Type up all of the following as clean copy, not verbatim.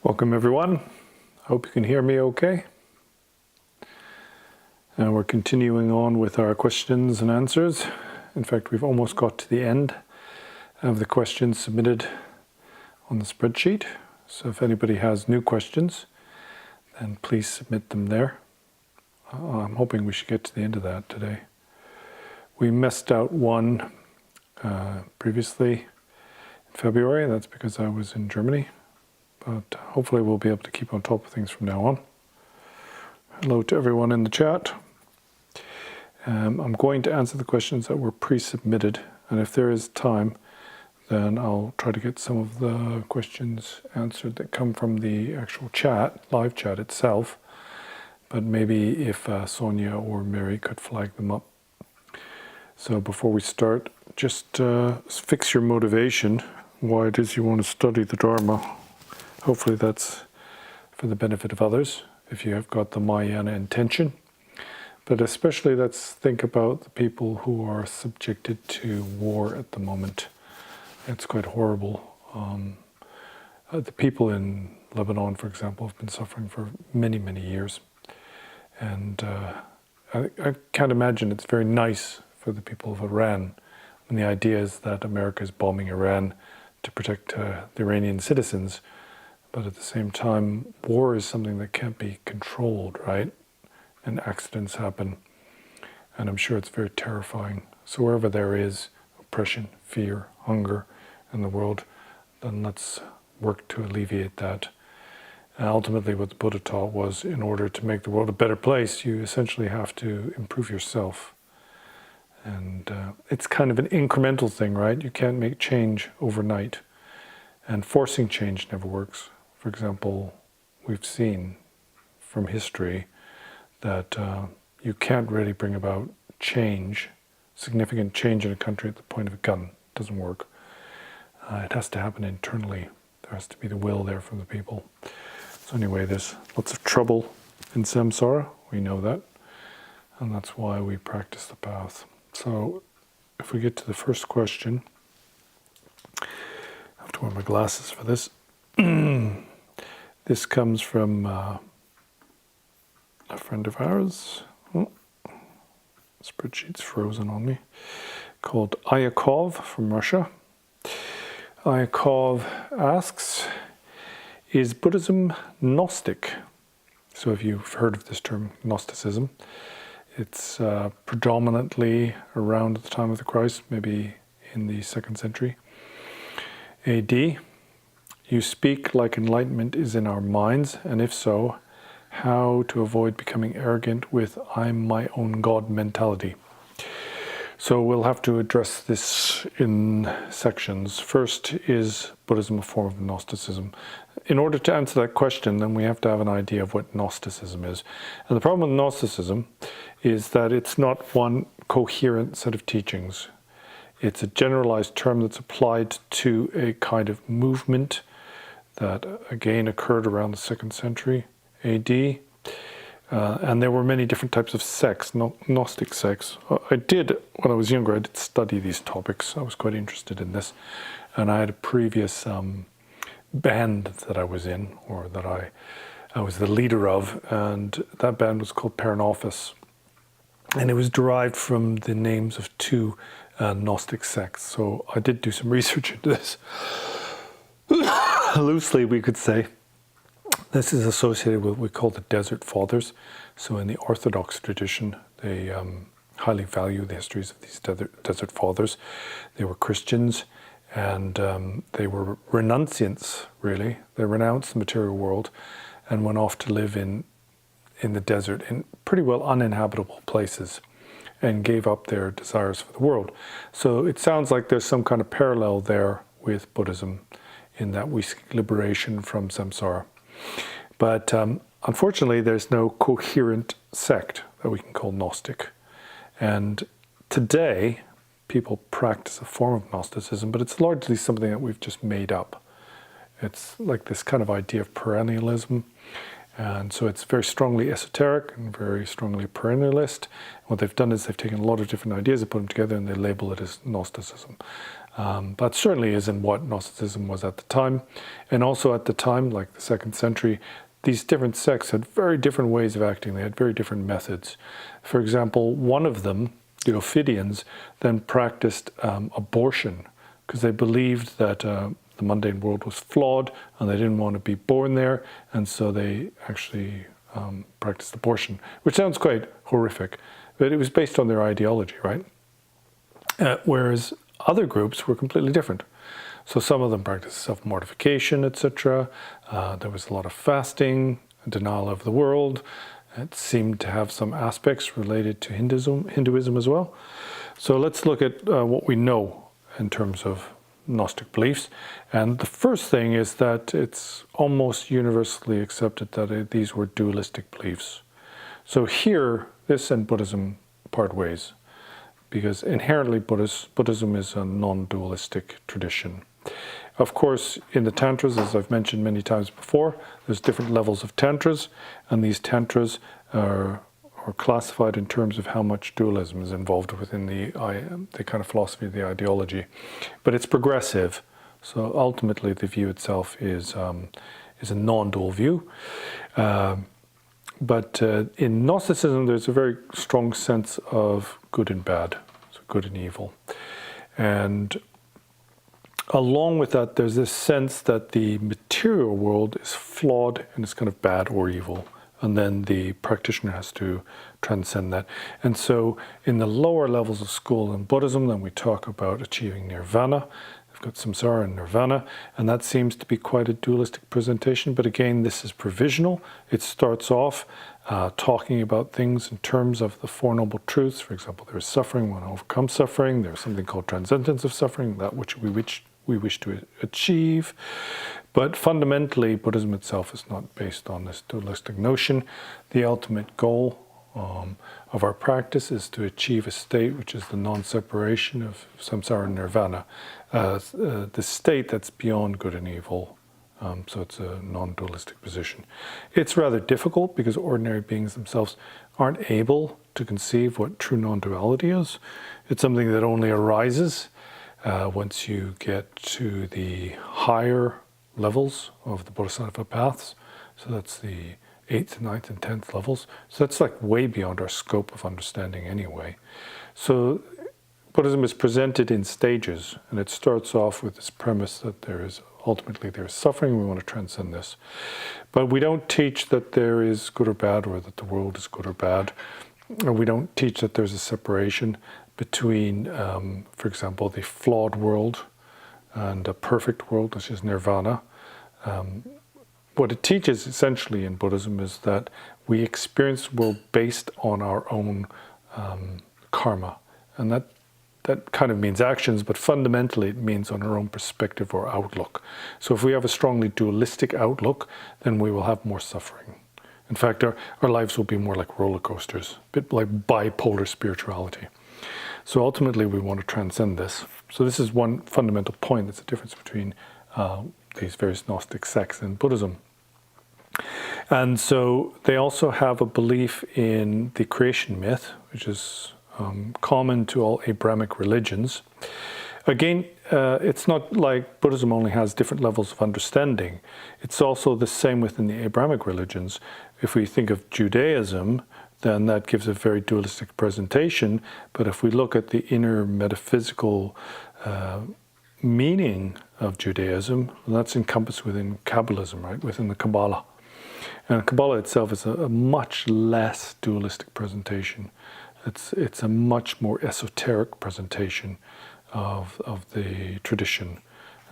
Welcome everyone. Hope you can hear me okay. And we're continuing on with our questions and answers. In fact, we've almost got to the end of the questions submitted on the spreadsheet. So if anybody has new questions, then please submit them there. I'm hoping we should get to the end of that today. We missed out one previously in February. That's because I was in Germany. But hopefully we'll be able to keep on top of things from now on. Hello to everyone in the chat. I'm going to answer the questions that were pre-submitted, and if there is time, then I'll try to get some of the questions answered that come from the actual chat, live chat itself. But maybe if Sonia or Mary could flag them up. So before we start, just fix your motivation, why it is you want to study the Dharma. Hopefully that's for the benefit of others, if you have got the Mahayana intention. But especially let's think about the people who are subjected to war at the moment. It's quite horrible. The people in Lebanon, for example, have been suffering for many, many years. And I can't imagine it's very nice for the people of Iran when the idea is that America is bombing Iran to protect the Iranian citizens. But at the same time, war is something that can't be controlled, right? And accidents happen. And I'm sure it's very terrifying. So wherever there is oppression, fear, hunger in the world, then let's work to alleviate that. And ultimately what the Buddha taught was, in order to make the world a better place, you essentially have to improve yourself. And it's kind of an incremental thing, right? You can't make change overnight. And forcing change never works. For example, we've seen from history that you can't really bring about change, significant change in a country at the point of a gun. It doesn't work. It has to happen internally. There has to be the will there from the people. So anyway, there's lots of trouble in samsara. We know that. And that's why we practice the path. So if we get to the first question, I have to wear my glasses for this. This comes from a friend of ours. Oh, spreadsheet's frozen on me. Called Ayakov from Russia. Ayakov asks, is Buddhism gnostic? So if you've heard of this term, Gnosticism, it's predominantly around the time of the Christ, maybe in the 2nd century AD. You speak like enlightenment is in our minds, and if so, how to avoid becoming arrogant with I'm my own God mentality. So we'll have to address this in sections. First, is Buddhism a form of Gnosticism? In order to answer that question, then we have to have an idea of what Gnosticism is. And the problem with Gnosticism is that it's not one coherent set of teachings. It's a generalized term that's applied to a kind of movement that again occurred around the 2nd century AD. And there were many different types of sects, Gnostic sects. When I was younger, I did study these topics. I was quite interested in this. And I had a previous band that I was in, or that I was the leader of, and that band was called Paranophis. And it was derived from the names of two Gnostic sects. So I did do some research into this. Loosely, we could say this is associated with what we call the Desert Fathers. So in the Orthodox tradition, they highly value the histories of these Desert Fathers. They were Christians, and they were renunciants, really. They renounced the material world and went off to live in the desert, in pretty well uninhabitable places, and gave up their desires for the world. So it sounds like there's some kind of parallel there with Buddhism, in that we seek liberation from samsara. But unfortunately, there's no coherent sect that we can call Gnostic. And today, people practice a form of Gnosticism, but it's largely something that we've just made up. It's like this kind of idea of perennialism. And so it's very strongly esoteric and very strongly perennialist. What they've done is they've taken a lot of different ideas and put them together, and they label it as Gnosticism. but certainly isn't what Gnosticism was at the time. And also at the time, like the 2nd century, these different sects had very different ways of acting. They had very different methods. For example, one of them, the Ophidians, then practiced abortion because they believed that the mundane world was flawed and they didn't want to be born there, and so they actually practiced abortion, which sounds quite horrific, but it was based on their ideology, right? Whereas other groups were completely different. So some of them practiced self-mortification, etc. There was a lot of fasting, denial of the world. It seemed to have some aspects related to Hinduism as well. So let's look at what we know in terms of Gnostic beliefs. And the first thing is that it's almost universally accepted that these were dualistic beliefs. So here, this and Buddhism part ways, because inherently Buddhism is a non-dualistic tradition. Of course, in the Tantras, as I've mentioned many times before, there's different levels of Tantras, and these Tantras are classified in terms of how much dualism is involved within the kind of philosophy, the ideology. But it's progressive, so ultimately the view itself is a non-dual view. But in Gnosticism, there's a very strong sense of good and bad, so good and evil. And along with that, there's this sense that the material world is flawed and it's kind of bad or evil. And then the practitioner has to transcend that. And so in the lower levels of school in Buddhism, then we talk about achieving nirvana. We've got samsara and nirvana, and that seems to be quite a dualistic presentation. But again, this is provisional. It starts off talking about things in terms of the Four Noble Truths. For example, there is suffering, we want to overcome suffering. There's something called transcendence of suffering, that which we wish to achieve. But fundamentally, Buddhism itself is not based on this dualistic notion. The ultimate goal of our practice is to achieve a state which is the non-separation of samsara and nirvana, the state that's beyond good and evil. So it's a non-dualistic position. It's rather difficult because ordinary beings themselves aren't able to conceive what true non-duality is. It's something that only arises once you get to the higher levels of the Bodhisattva paths. So that's the 8th, 9th, and 10th levels. So that's like way beyond our scope of understanding anyway. So Buddhism is presented in stages, and it starts off with this premise that ultimately there is suffering, we want to transcend this. But we don't teach that there is good or bad, or that the world is good or bad. Or we don't teach that there's a separation between, for example, the flawed world and a perfect world, which is nirvana. What it teaches essentially in Buddhism is that we experience the world based on our own karma. And that kind of means actions, but fundamentally it means on our own perspective or outlook. So if we have a strongly dualistic outlook, then we will have more suffering. In fact, our lives will be more like roller coasters, a bit like bipolar spirituality. So ultimately we want to transcend this. So this is one fundamental point. That's the difference between these various Gnostic sects and Buddhism. And so they also have a belief in the creation myth, which is common to all Abrahamic religions. Again, it's not like Buddhism only has different levels of understanding. It's also the same within the Abrahamic religions. If we think of Judaism, then that gives a very dualistic presentation. But if we look at the inner metaphysical meaning of Judaism, that's encompassed within Kabbalism, right? Within the Kabbalah. And Kabbalah itself is a much less dualistic presentation. It's a much more esoteric presentation of the tradition.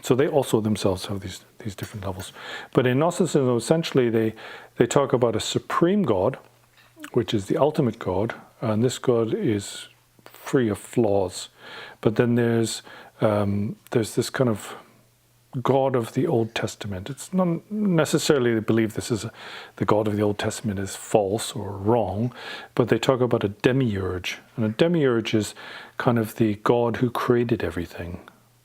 So they also themselves have these different levels. But in Gnosticism, essentially, they talk about a supreme God, which is the ultimate God, and this God is free of flaws. But then there's this kind of God of the Old Testament. It's not necessarily they believe this is the God of the Old Testament is false or wrong, but they talk about a demiurge. And a demiurge is kind of the God who created everything.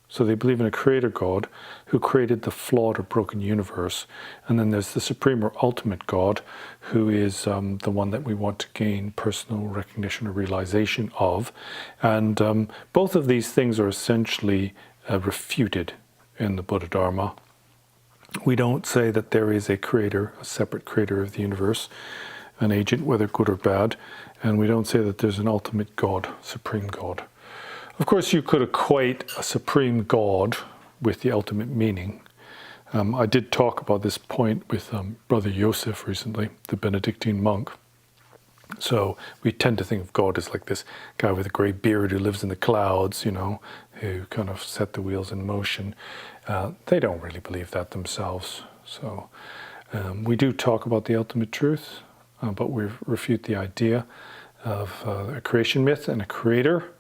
So they believe in a creator God who created the flawed or broken universe. And then there's the supreme or ultimate God who is the one that we want to gain personal recognition or realization of. And both of these things are essentially refuted in the Buddha Dharma. We don't say that there is a creator, a separate creator of the universe, an agent, whether good or bad, and we don't say that there's an ultimate God, supreme God. Of course, you could equate a supreme God with the ultimate meaning. I did talk about this point with Brother Joseph recently, the Benedictine monk. So we tend to think of God as like this guy with a grey beard who lives in the clouds, you know, who kind of set the wheels in motion. They don't really believe that themselves. So we do talk about the ultimate truth, but we refute the idea of a creation myth and a creator.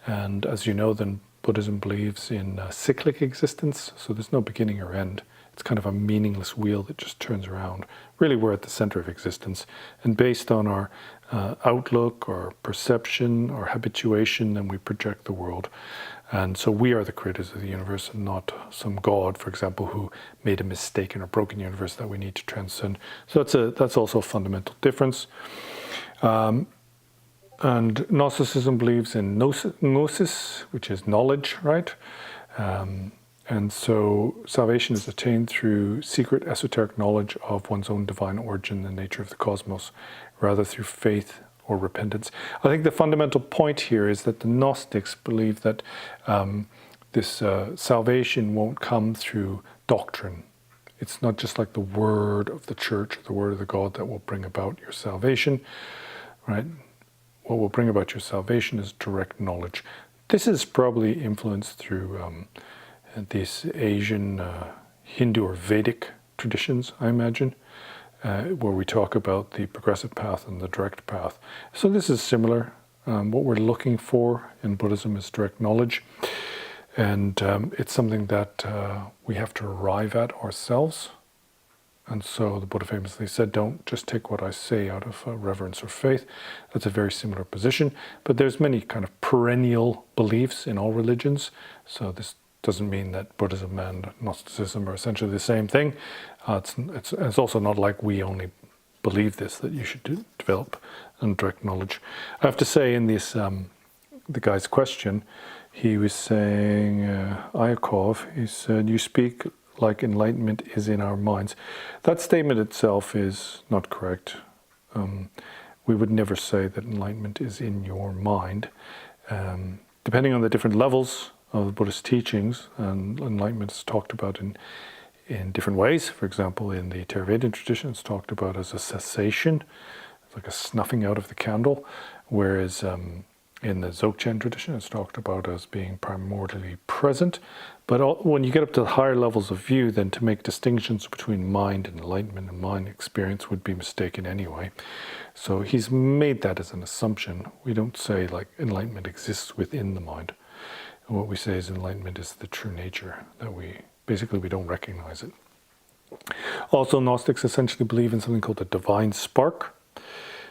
And as you know, then Buddhism believes in cyclic existence, so there's no beginning or end. It's kind of a meaningless wheel that just turns around. Really, we're at the center of existence. And based on our outlook, or perception, or habituation, then we project the world. And so we are the creators of the universe, and not some God, for example, who made a mistake in a broken universe that we need to transcend. So that's also a fundamental difference. And Gnosticism believes in gnosis, which is knowledge, right? And so salvation is attained through secret esoteric knowledge of one's own divine origin and the nature of the cosmos, rather through faith or repentance. I think the fundamental point here is that the Gnostics believe that this salvation won't come through doctrine. It's not just like the word of the church, or the word of the God that will bring about your salvation, right? What will bring about your salvation is direct knowledge. This is probably influenced through these Asian Hindu or Vedic traditions, I imagine, where we talk about the progressive path and the direct path. So this is similar. What we're looking for in Buddhism is direct knowledge. And it's something that we have to arrive at ourselves. And so the Buddha famously said, don't just take what I say out of reverence or faith. That's a very similar position. But there's many kind of perennial beliefs in all religions. So this doesn't mean that Buddhism and Gnosticism are essentially the same thing. It's also not like we only believe this, that you should develop direct knowledge. I have to say, in this, the guy's question, he was saying, Ayakov, he said, you speak like enlightenment is in our minds. That statement itself is not correct. We would never say that enlightenment is in your mind. Depending on the different levels of the Buddhist teachings, and enlightenment is talked about in different ways. For example, in the Theravada tradition, it's talked about as a cessation, like a snuffing out of the candle, whereas in the Dzogchen tradition, it's talked about as being primordially present. But when you get up to the higher levels of view, then to make distinctions between mind and enlightenment and mind experience would be mistaken anyway. So he's made that as an assumption. We don't say like enlightenment exists within the mind. And what we say is enlightenment is the true nature, that we don't recognize it. Also, Gnostics essentially believe in something called the divine spark,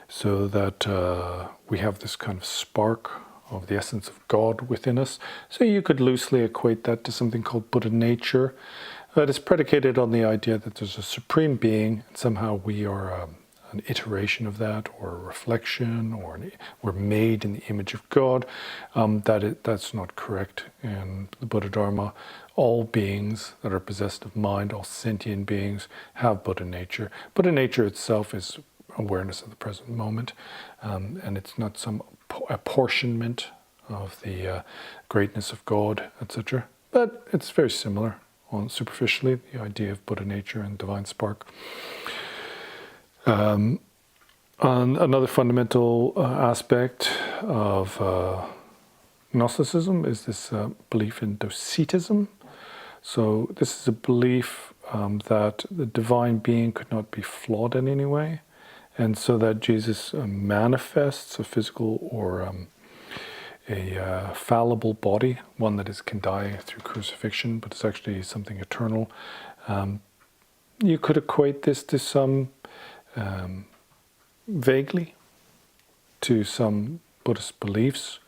so that we have this kind of spark of the essence of God within us. So you could loosely equate that to something called Buddha nature. But it's predicated on the idea that there's a supreme being, and somehow we are an iteration of that, or a reflection, or we're made in the image of God. That's not correct. In the Buddha Dharma, all beings that are possessed of mind, all sentient beings, have Buddha nature. Buddha nature itself is awareness of the present moment, and it's not some apportionment of the greatness of God, etc. But it's very similar superficially, the idea of Buddha nature and divine spark. And another fundamental aspect of Gnosticism is this belief in docetism. So this is a belief that the divine being could not be flawed in any way, and so that Jesus manifests a physical or a fallible body, one that can die through crucifixion, but it's actually something eternal. You could equate this to some, vaguely, to some Buddhist beliefs.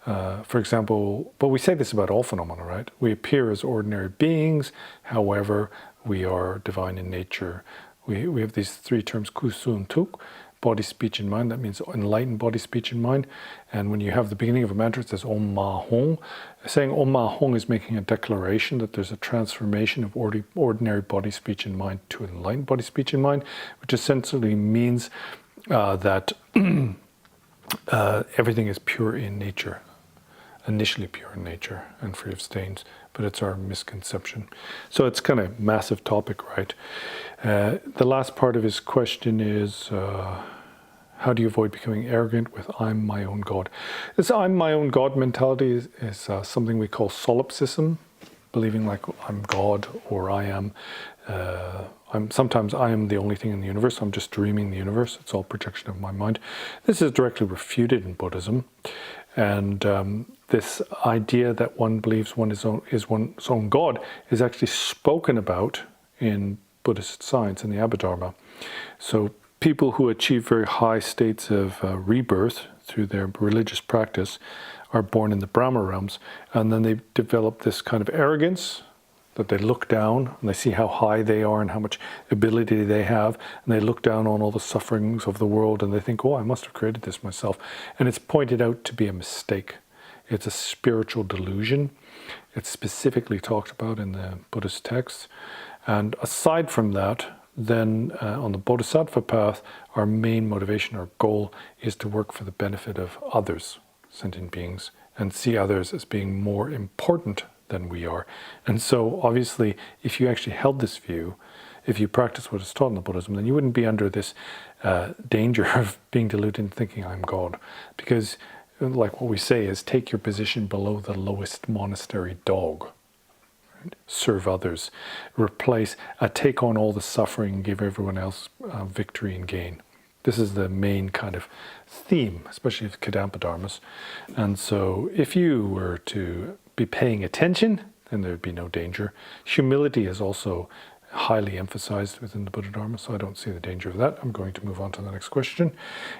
For example, but we say this about all phenomena, right? We appear as ordinary beings, however, we are divine in nature. We have these three terms, kusun tuk, body, speech, and mind. That means enlightened body, speech, and mind. And when you have the beginning of a mantra, it says Om Ma Hong. Saying Om Ma Hong is making a declaration that there's a transformation of ordinary body, speech, and mind to enlightened body, speech, and mind, which essentially means that everything is pure in nature, initially pure in nature and free of stains, but it's our misconception. So it's kind of massive topic, right? The last part of his question is, how do you avoid becoming arrogant with I'm my own God? This I'm my own God mentality is something we call solipsism, believing like I'm God, or I am, sometimes I am the only thing in the universe. I'm just dreaming the universe. It's all projection of my mind. This is directly refuted in Buddhism. And this idea that one believes one is one's own God is actually spoken about in Buddhist science, in the Abhidharma. So people who achieve very high states of rebirth through their religious practice are born in the Brahma realms, and then they develop this kind of arrogance that they look down and they see how high they are and how much ability they have, and they look down on all the sufferings of the world and they think, oh, I must have created this myself. And it's pointed out to be a mistake. It's a spiritual delusion. It's specifically talked about in the Buddhist texts. And aside from that, then on the Bodhisattva path, our main motivation, our goal, is to work for the benefit of others, sentient beings, and see others as being more important than we are. And so obviously, if you actually held this view, if you practice what is taught in the Buddhism, then you wouldn't be under this danger of being deluded and thinking I'm God. Because like what we say is, take your position below the lowest monastery dog. Right? Serve others. Replace, take on all the suffering and give everyone else victory and gain. This is the main kind of theme, especially of Kadampa Dharmas. And so if you were to be paying attention, then there would be no danger. Humility is also highly emphasized within the Buddha Dharma, so I don't see the danger of that. I'm going to move on to the next question.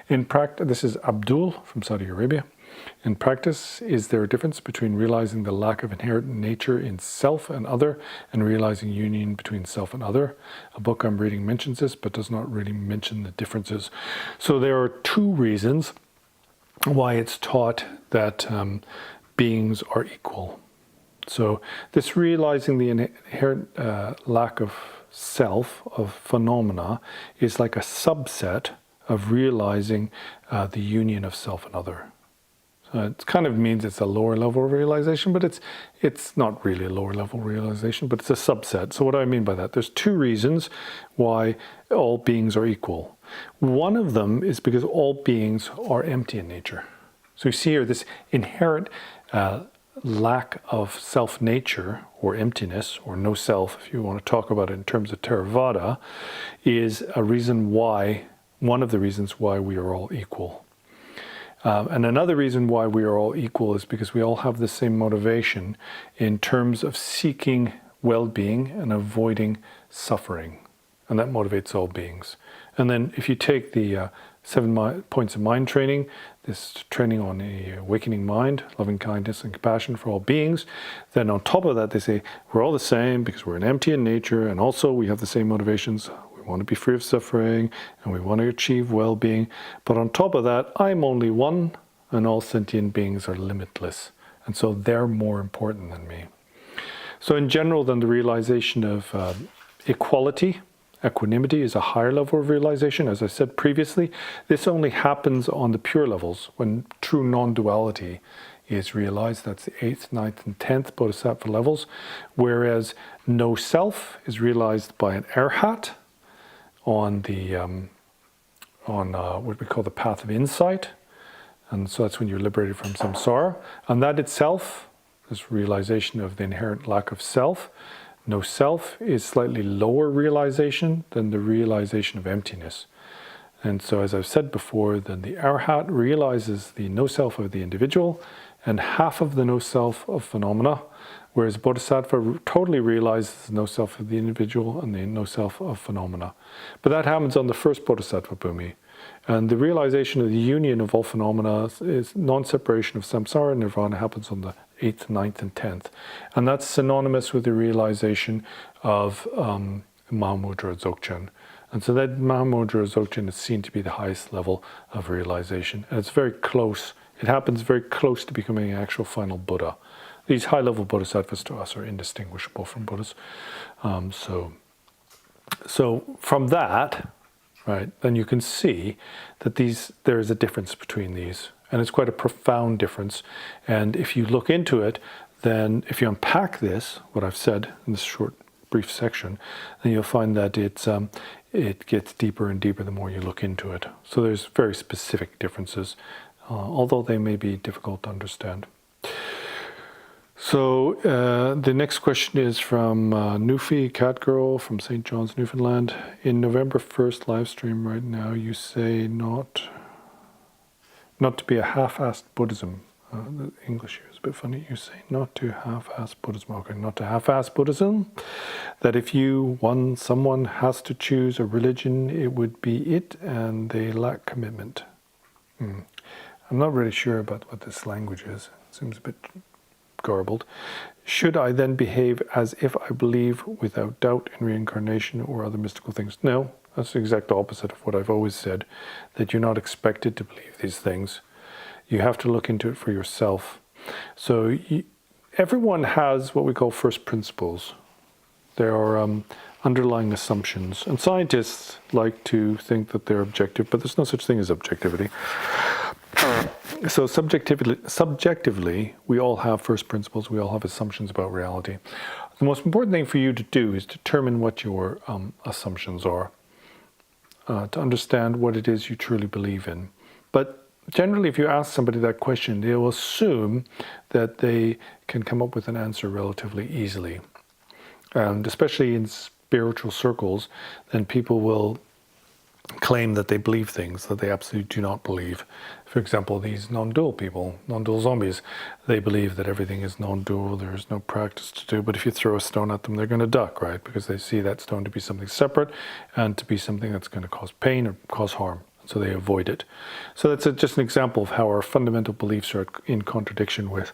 In practice, this is Abdul from Saudi Arabia. In practice, is there a difference between realizing the lack of inherent nature in self and other and realizing union between self and other? A book I'm reading mentions this, but does not really mention the differences. So there are two reasons why it's taught that beings are equal. So this realizing the inherent lack of self, of phenomena, is like a subset of realizing the union of self and other. So it kind of means it's a lower level of realization, but it's not really a lower level realization, but it's a subset. So what do I mean by that? There's two reasons why all beings are equal. One of them is because all beings are empty in nature. So you see here this inherent lack of self-nature, or emptiness, or no self, if you want to talk about it in terms of Theravada, is a reason why, one of the reasons why we are all equal. And another reason why we are all equal is because we all have the same motivation in terms of seeking well-being and avoiding suffering. And that motivates all beings. And then if you take the 7 points of mind training, this training on the awakening mind, loving kindness and compassion for all beings, then on top of that they say we're all the same because we're empty in nature, and also we have the same motivations. We want to be free of suffering and we want to achieve well-being. But on top of that, I'm only one and all sentient beings are limitless. And so they're more important than me. So in general, then the realization of equality, equanimity is a higher level of realization. As I said previously, this only happens on the pure levels when true non-duality is realized. That's the 8th, 9th, and 10th Bodhisattva levels. Whereas no self is realized by an arhat on the what we call the path of insight. And so that's when you're liberated from samsara. And that itself, this realization of the inherent lack of self, no self, is slightly lower realization than the realization of emptiness. And so as I've said before, then the arhat realizes the no self of the individual and half of the no self of phenomena, whereas Bodhisattva totally realizes the no self of the individual and the no self of phenomena. But that happens on the first Bodhisattva bhumi. And the realization of the union of all phenomena is non-separation of samsara and nirvana happens on the 8th, 9th, and 10th. And that's synonymous with the realization of Mahamudra Dzogchen, And so that Mahamudra Dzogchen is seen to be the highest level of realization. And it's very close. It happens very close to becoming an actual final Buddha. These high-level bodhisattvas to us are indistinguishable from Buddhas. So from that, right, then you can see that there is a difference between these. And it's quite a profound difference. And if you look into it, then if you unpack this, what I've said in this short, brief section, then you'll find that it gets deeper and deeper the more you look into it. So there's very specific differences, although they may be difficult to understand. So the next question is from Newfie Catgirl from St. John's, Newfoundland. In November 1st live stream right now, you say not to be a half-assed Buddhism. The English here is a bit funny. You say not to half-ass Buddhism. Okay, not to half-ass Buddhism. That if someone has to choose a religion, it would be it, and they lack commitment. I'm not really sure about what this language is. It seems a bit garbled. Should I then behave as if I believe without doubt in reincarnation or other mystical things? No, that's the exact opposite of what I've always said, that you're not expected to believe these things. You have to look into it for yourself. So everyone has what we call first principles. There are underlying assumptions. And scientists like to think that they're objective, but there's no such thing as objectivity. So subjectively, we all have first principles. We all have assumptions about reality. The most important thing for you to do is determine what your assumptions are, to understand what it is you truly believe in. But generally, if you ask somebody that question, they will assume that they can come up with an answer relatively easily. And especially in spiritual circles, then people will claim that they believe things that they absolutely do not believe. For example, these non-dual people, non-dual zombies, they believe that everything is non-dual, there's no practice to do, but if you throw a stone at them, they're going to duck, right? Because they see that stone to be something separate and to be something that's going to cause pain or cause harm. So they avoid it. So that's just an example of how our fundamental beliefs are in contradiction with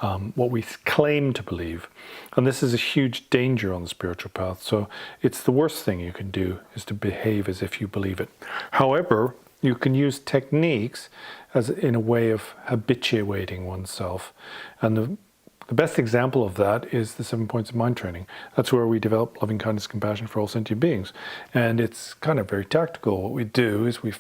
what we claim to believe. And this is a huge danger on the spiritual path. So it's the worst thing you can do is to behave as if you believe it. However, you can use techniques as in a way of habituating oneself. And the best example of that is the 7 points of mind training. That's where we develop loving kindness, compassion for all sentient beings. And it's kind of very tactical. What we do is we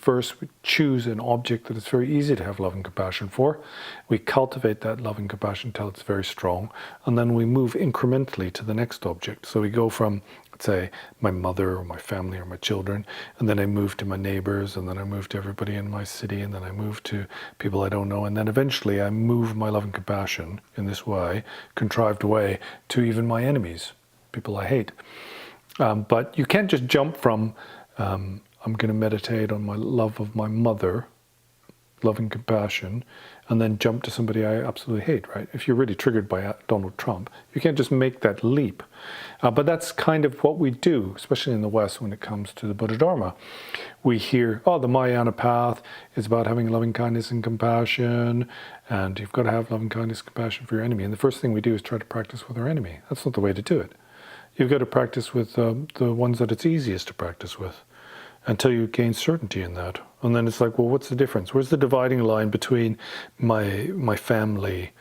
choose an object that it's very easy to have love and compassion for. We cultivate that love and compassion until it's very strong. And then we move incrementally to the next object. So we go from, let's say, my mother or my family or my children, and then I move to my neighbors, and then I move to everybody in my city, and then I move to people I don't know, and then eventually I move my love and compassion in this way, contrived way, to even my enemies, people I hate. But you can't just jump from, I'm going to meditate on my love of my mother, love and compassion, and then jump to somebody I absolutely hate, right? If you're really triggered by Donald Trump, you can't just make that leap. But that's kind of what we do, especially in the West when it comes to the Buddha Dharma. We hear, oh, the Mahayana path is about having loving kindness and compassion, and you've got to have loving kindness and compassion for your enemy. And the first thing we do is try to practice with our enemy. That's not the way to do it. You've got to practice with the ones that it's easiest to practice with, until you gain certainty in that. And then it's like, well, what's the difference? Where's the dividing line between my family,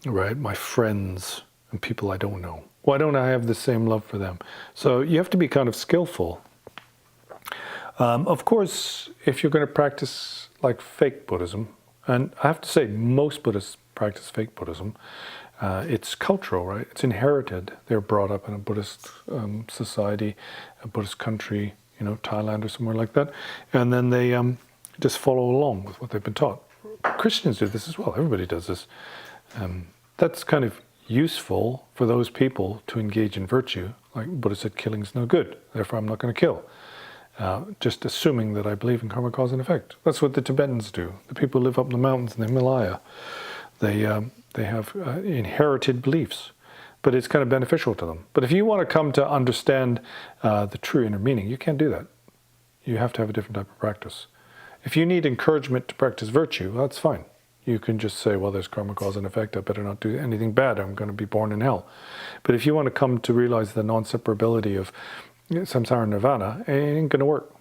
right, my friends, and people I don't know? Why don't I have the same love for them? So you have to be kind of skillful. Of course, if you're going to practice like fake Buddhism, and I have to say most Buddhists practice fake Buddhism, it's cultural, right? It's inherited. They're brought up in a Buddhist society, a Buddhist country, you know, Thailand or somewhere like that, and then they just follow along with what they've been taught. Christians do this as well. Everybody does this. That's kind of useful for those people to engage in virtue. Like Buddha said, killing is no good, therefore I'm not going to kill. Just assuming that I believe in karma, cause and effect. That's what the Tibetans do. The people who live up in the mountains in the Himalaya, they have inherited beliefs. But it's kind of beneficial to them. But if you want to come to understand the true inner meaning, you can't do that. You have to have a different type of practice. If you need encouragement to practice virtue, that's fine. You can just say, well, there's karma, cause and effect. I better not do anything bad. I'm going to be born in hell. But if you want to come to realize the non-separability of samsara nirvana, it ain't going to work.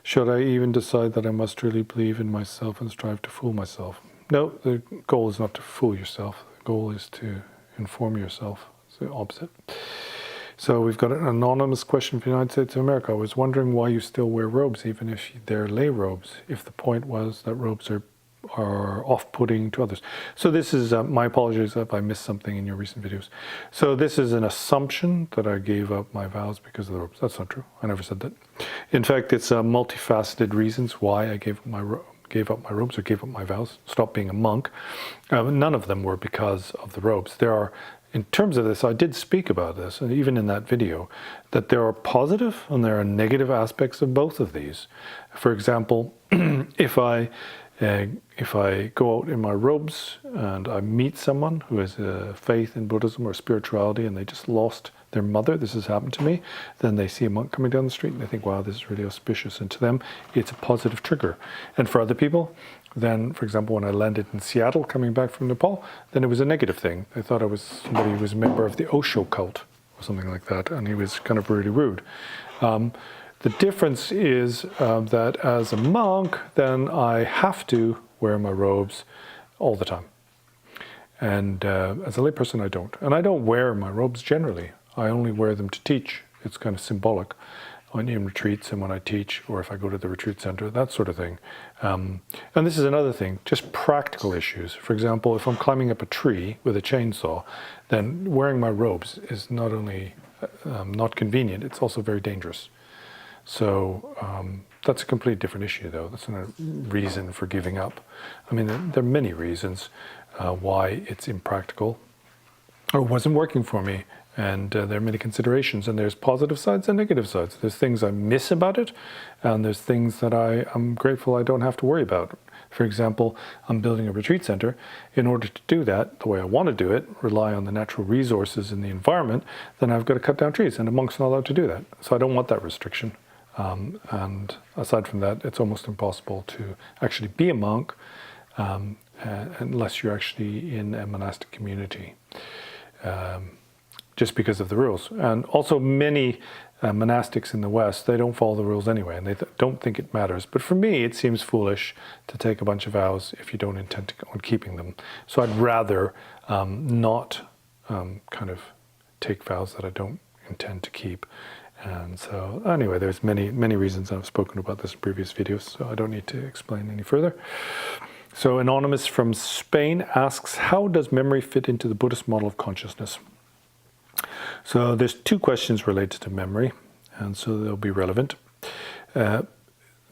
Should I even decide that I must really believe in myself and strive to fool myself? No, the goal is not to fool yourself. The goal is to inform yourself. It's the opposite. So we've got an anonymous question from the United States of America. I was wondering why you still wear robes, even if they're lay robes, if the point was that robes are off-putting to others. So this is, my apologies if I missed something in your recent videos. So this is an assumption that I gave up my vows because of the robes. That's not true. I never said that. In fact, it's multifaceted reasons why I gave up my robes or gave up my vows, stopped being a monk. None of them were because of the robes. There are, in terms of this, I did speak about this, and even in that video, that there are positive and there are negative aspects of both of these. For example, if I go out in my robes and I meet someone who has a faith in Buddhism or spirituality and they just lost their mother, this has happened to me, then they see a monk coming down the street and they think, wow, this is really auspicious. And to them, it's a positive trigger. And for other people, then, for example, when I landed in Seattle coming back from Nepal, then it was a negative thing. They thought I was somebody who was a member of the Osho cult or something like that, and he was kind of really rude. The difference is that as a monk, then I have to wear my robes all the time. And as a layperson, I don't. And I don't wear my robes generally. I only wear them to teach. It's kind of symbolic in retreats and when I teach, or if I go to the retreat center, that sort of thing. And this is another thing, just practical issues. For example, if I'm climbing up a tree with a chainsaw, then wearing my robes is not only not convenient, it's also very dangerous. So that's a completely different issue, though. That's not a reason for giving up. I mean, there are many reasons why it's impractical or wasn't working for me. And there are many considerations, and there's positive sides and negative sides. There's things I miss about it, and there's things that I'm grateful I don't have to worry about. For example, I'm building a retreat center. In order to do that, the way I want to do it, rely on the natural resources in the environment, then I've got to cut down trees, and a monk's not allowed to do that. So I don't want that restriction. And aside from that, it's almost impossible to actually be a monk unless you're actually in a monastic community. Just because of the rules. And also many monastics in the West, they don't follow the rules anyway, and they don't think it matters. But for me, it seems foolish to take a bunch of vows if you don't intend on keeping them. So I'd rather not kind of take vows that I don't intend to keep. And so anyway, there's many reasons. I've spoken about this in previous videos, so I don't need to explain any further. So Anonymous from Spain asks, how does memory fit into the Buddhist model of consciousness? So there's two questions related to memory, and so they'll be relevant.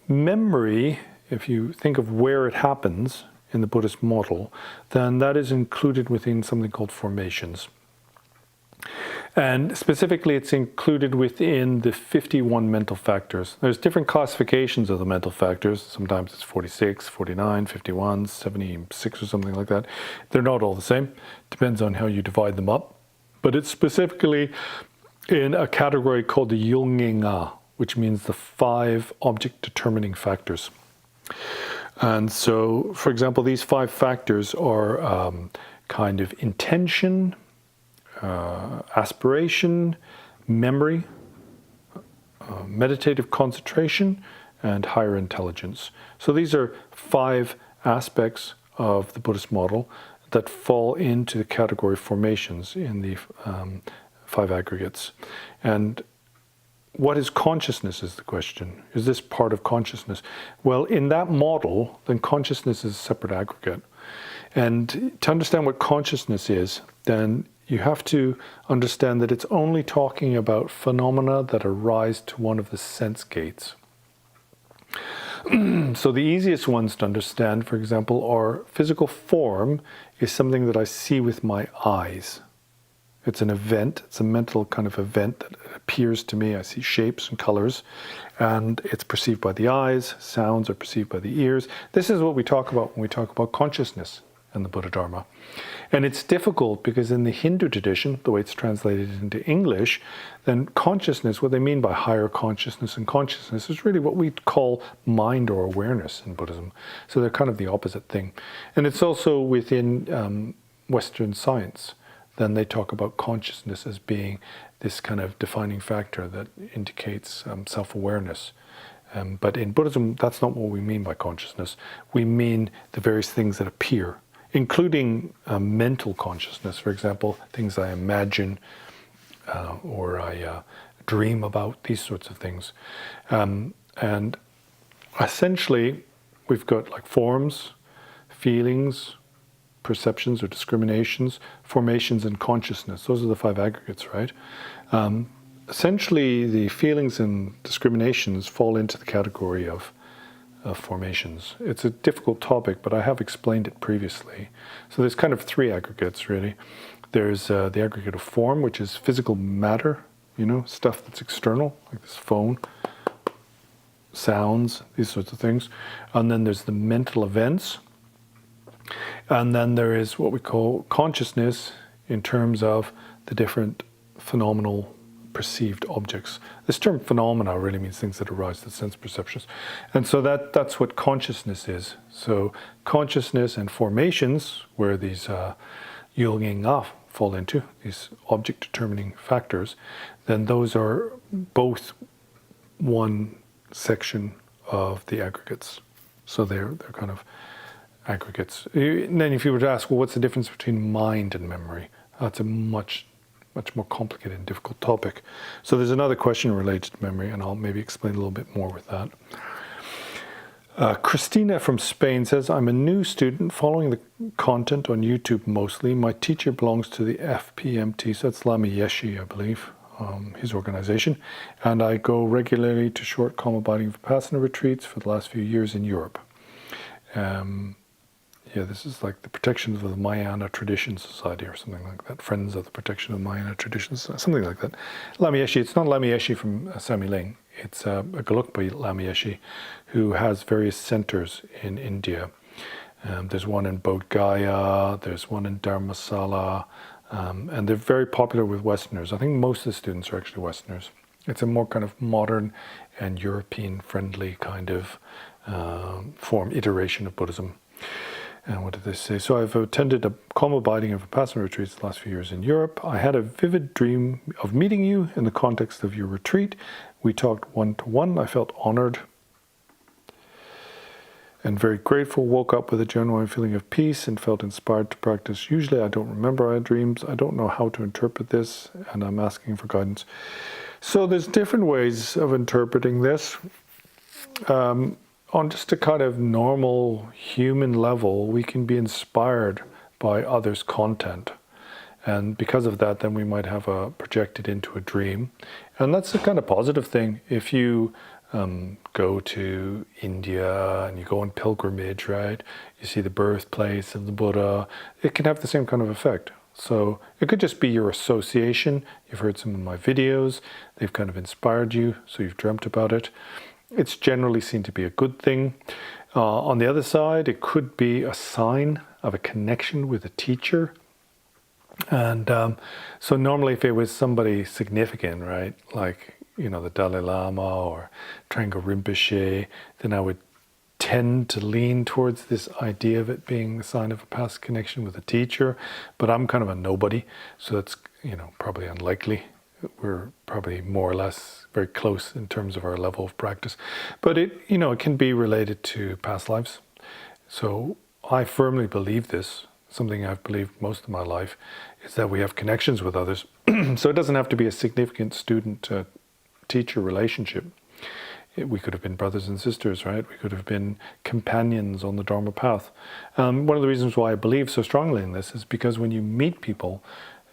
Memory, if you think of where it happens in the Buddhist model, then that is included within something called formations. And specifically, it's included within the 51 mental factors. There's different classifications of the mental factors. Sometimes it's 46, 49, 51, 76 or something like that. They're not all the same. Depends on how you divide them up. But it's specifically in a category called the Yulnginga, which means the 5 object-determining factors. And so, for example, these 5 factors are kind of intention, aspiration, memory, meditative concentration, and higher intelligence. So these are 5 aspects of the Buddhist model that fall into the category formations in the 5 aggregates. And what is consciousness is the question. Is this part of consciousness? Well, in that model, then consciousness is a separate aggregate. And to understand what consciousness is, then you have to understand that it's only talking about phenomena that arise to one of the sense gates. So the easiest ones to understand, for example, are physical form is something that I see with my eyes. It's an event, it's a mental kind of event that appears to me. I see shapes and colors, and it's perceived by the eyes. Sounds are perceived by the ears. This is what we talk about when we talk about consciousness in the Buddha Dharma. And it's difficult because in the Hindu tradition, the way it's translated into English, then consciousness, what they mean by higher consciousness and consciousness is really what we call mind or awareness in Buddhism. So they're kind of the opposite thing. And it's also within Western science then they talk about consciousness as being this kind of defining factor that indicates self-awareness. But in Buddhism, that's not what we mean by consciousness. We mean the various things that appear, including mental consciousness, for example, things I imagine or I dream about, these sorts of things. And essentially, we've got like forms, feelings, perceptions or discriminations, formations, and consciousness. Those are the 5 aggregates, right? Essentially, the feelings and discriminations fall into the category of formations. It's a difficult topic, but I have explained it previously. So there's kind of 3 aggregates, really. There's the aggregate of form, which is physical matter, stuff that's external, like this phone, sounds, these sorts of things. And then there's the mental events. And then there is what we call consciousness in terms of the different phenomenal perceived objects. This term phenomena really means things that arise, the sense perceptions. And so that's what consciousness is. So consciousness and formations, where these Yul fall into, these object determining factors, then those are both one section of the aggregates. So they're kind of aggregates. And then if you were to ask, well, what's the difference between mind and memory? That's a much more complicated and difficult topic. So there's another question related to memory, and I'll maybe explain a little bit more with that. Christina from Spain says, I'm a new student following the content on YouTube mostly. My teacher belongs to the FPMT, so that's Lama Yeshe, I believe, his organization. And I go regularly to short calm abiding Vipassana retreats for the last few years in Europe. This is like the Protection of the Mahayana Tradition Society or something like that. Friends of the Protection of Mahayana Traditions, something like that. Lama Yeshe, it's not Lama Yeshe from Sami Ling. It's a Gelugpa Lama Yeshe who has various centers in India. There's one in Bodh Gaya, there's one in Dharmasala, and they're very popular with Westerners. I think most of the students are actually Westerners. It's a more kind of modern and European-friendly kind of iteration of Buddhism. And what did they say? So I've attended a calm abiding and Vipassana retreats the last few years in Europe. I had a vivid dream of meeting you in the context of your retreat. We talked one-to-one. I felt honored and very grateful. Woke up with a genuine feeling of peace and felt inspired to practice. Usually I don't remember our dreams. I don't know how to interpret this, and I'm asking for guidance. So there's different ways of interpreting this. On just a kind of normal human level, we can be inspired by others' content. And because of that, then we might have projected into a dream. And that's a kind of positive thing. If you go to India and you go on pilgrimage, right? You see the birthplace of the Buddha, it can have the same kind of effect. So it could just be your association. You've heard some of my videos. They've kind of inspired you, so you've dreamt about it. It's generally seen to be a good thing. On the other side, it could be a sign of a connection with a teacher. And so normally if it was somebody significant, right, like, the Dalai Lama or Trengpa Rinpoche, then I would tend to lean towards this idea of it being a sign of a past connection with a teacher. But I'm kind of a nobody, so that's, probably unlikely. We're probably more or less very close in terms of our level of practice. But it can be related to past lives. So I firmly believe this. Something I've believed most of my life is that we have connections with others. So it doesn't have to be a significant student-teacher relationship. We could have been brothers and sisters, right? We could have been companions on the Dharma path. One of the reasons why I believe so strongly in this is because when you meet people,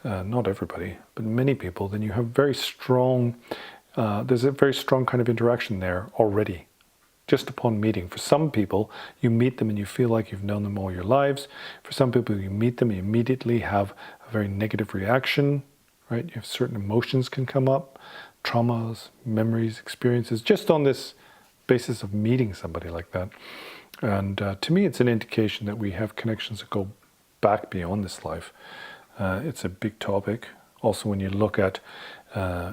not everybody, but many people, then you have very strong, there's a very strong kind of interaction there already, just upon meeting. For some people, you meet them and you feel like you've known them all your lives. For some people, you meet them, you immediately have a very negative reaction, right? You have certain emotions can come up, traumas, memories, experiences, just on this basis of meeting somebody like that. And to me, it's an indication that we have connections that go back beyond this life. It's a big topic. Also, when you look at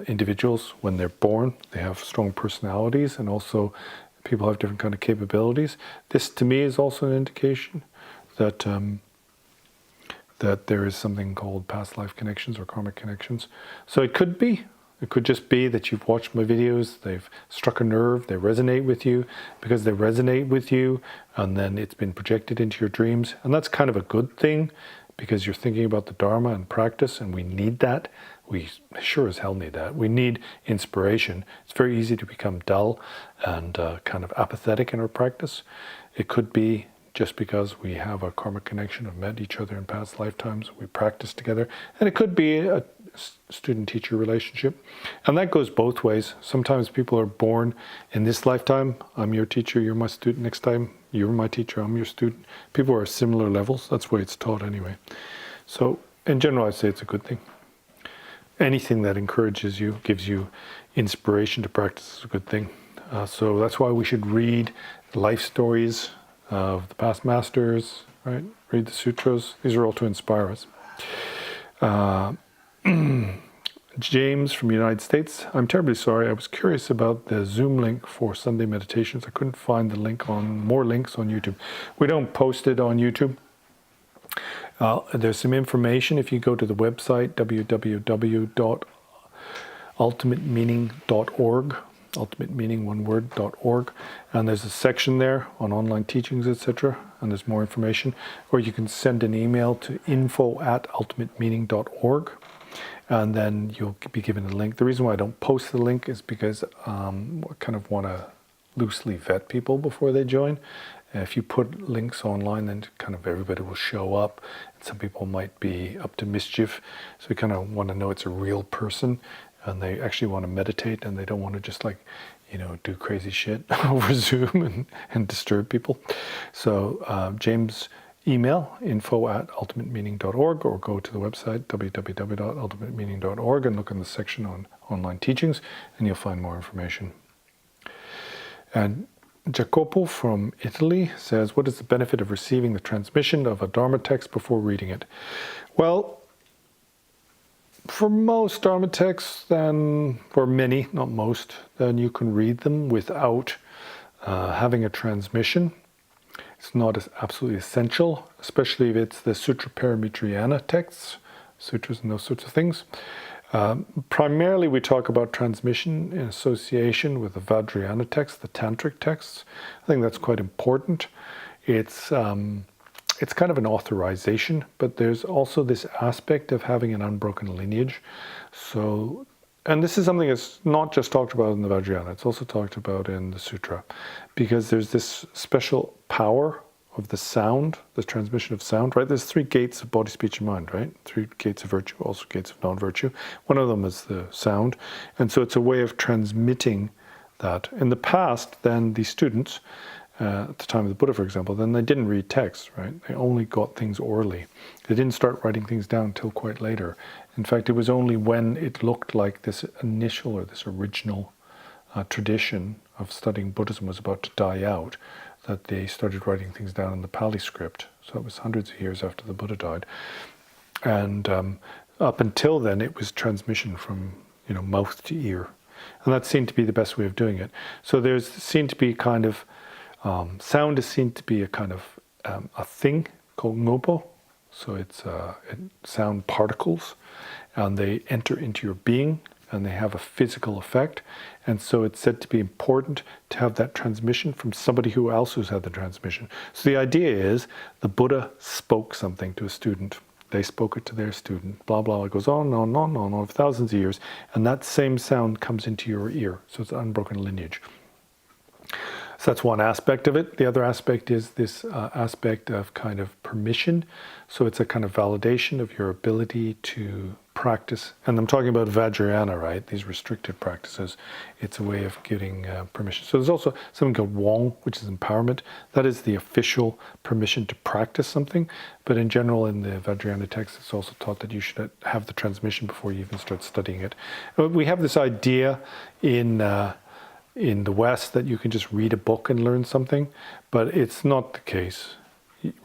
individuals, when they're born, they have strong personalities, and also people have different kind of capabilities. This, to me, is also an indication that that there is something called past life connections or karmic connections. So it could just be that you've watched my videos, they've struck a nerve, they resonate with you. Because they resonate with you, and then it's been projected into your dreams. And that's kind of a good thing, because you're thinking about the Dharma and practice, and we need that. We sure as hell need that. We need inspiration. It's very easy to become dull and kind of apathetic in our practice. It could be just because we have a karmic connection, have met each other in past lifetimes, we practice together. And it could be a student-teacher relationship. And that goes both ways. Sometimes people are born in this lifetime. I'm your teacher, you're my student. Next time, you're my teacher, I'm your student. People are similar levels. That's the way it's taught anyway. So in general, I'd say it's a good thing. Anything that encourages you, gives you inspiration to practice is a good thing. So that's why we should read life stories of the past masters, right? Read the sutras. These are all to inspire us. James from the United States. I'm terribly sorry. I was curious about the Zoom link for Sunday meditations. I couldn't find the link more links on YouTube. We don't post it on YouTube. There's some information if you go to the website www.ultimatemeaning.org, ultimate meaning one word.org, and there's a section there on online teachings, etc., and there's more information. Or you can send an email to info@ultimatemeaning.org, and then you'll be given a link. The reason why I don't post the link is because I kind of want to loosely vet people before they join. If you put links online, then kind of everybody will show up. And some people might be up to mischief, so we kind of want to know it's a real person, and they actually want to meditate, and they don't want to just do crazy shit over Zoom and disturb people. So James, email info@ultimatemeaning.org, or go to the website www.ultimatemeaning.org and look in the section on online teachings, and you'll find more information. And Jacopo from Italy says, what is the benefit of receiving the transmission of a Dharma text before reading it? Well, for most Dharma texts, then, for many, not most, then you can read them without having a transmission. It's not absolutely essential, especially if it's the Sutra Paramitrayana texts, sutras and those sorts of things. Primarily we talk about transmission in association with the Vajrayana texts, the Tantric texts. I think that's quite important. It's kind of an authorization, but there's also this aspect of having an unbroken lineage. So, and this is something that's not just talked about in the Vajrayana, it's also talked about in the Sutra, because there's this special power of the sound, the transmission of sound, right? There's 3 gates of body, speech, and mind, right? 3 gates of virtue, also gates of non-virtue. One of them is the sound. And so it's a way of transmitting that. In the past, then the students, at the time of the Buddha, for example, then they didn't read texts, right? They only got things orally. They didn't start writing things down until quite later. In fact, it was only when it looked like this initial or this original tradition of studying Buddhism was about to die out that they started writing things down in the Pali script. So it was hundreds of years after the Buddha died. And up until then, it was transmission from mouth to ear. And that seemed to be the best way of doing it. So there's seemed to be kind of, sound is seen to be a kind of a thing called ngopo. So it's sound particles, and they enter into your being, and they have a physical effect. And so it's said to be important to have that transmission from somebody who else has had the transmission. So the idea is the Buddha spoke something to a student. They spoke it to their student, blah, blah. It goes on and on and on for thousands of years. And that same sound comes into your ear. So it's an unbroken lineage. So that's one aspect of it. The other aspect is this aspect of kind of permission. So it's a kind of validation of your ability to practice. And I'm talking about Vajrayana, right? These restricted practices. It's a way of getting permission. So there's also something called Wong, which is empowerment. That is the official permission to practice something. But in general, in the Vajrayana text, it's also taught that you should have the transmission before you even start studying it. We have this idea in the West that you can just read a book and learn something, but it's not the case.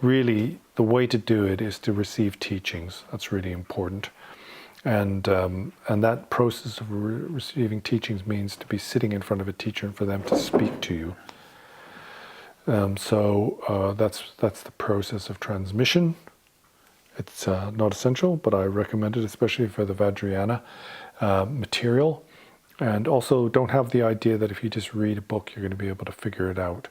Really, the way to do it is to receive teachings. That's really important. And that process of receiving teachings means to be sitting in front of a teacher and for them to speak to you. So that's the process of transmission. It's not essential, but I recommend it, especially for the Vajrayana material. And also, don't have the idea that if you just read a book, you're going to be able to figure it out.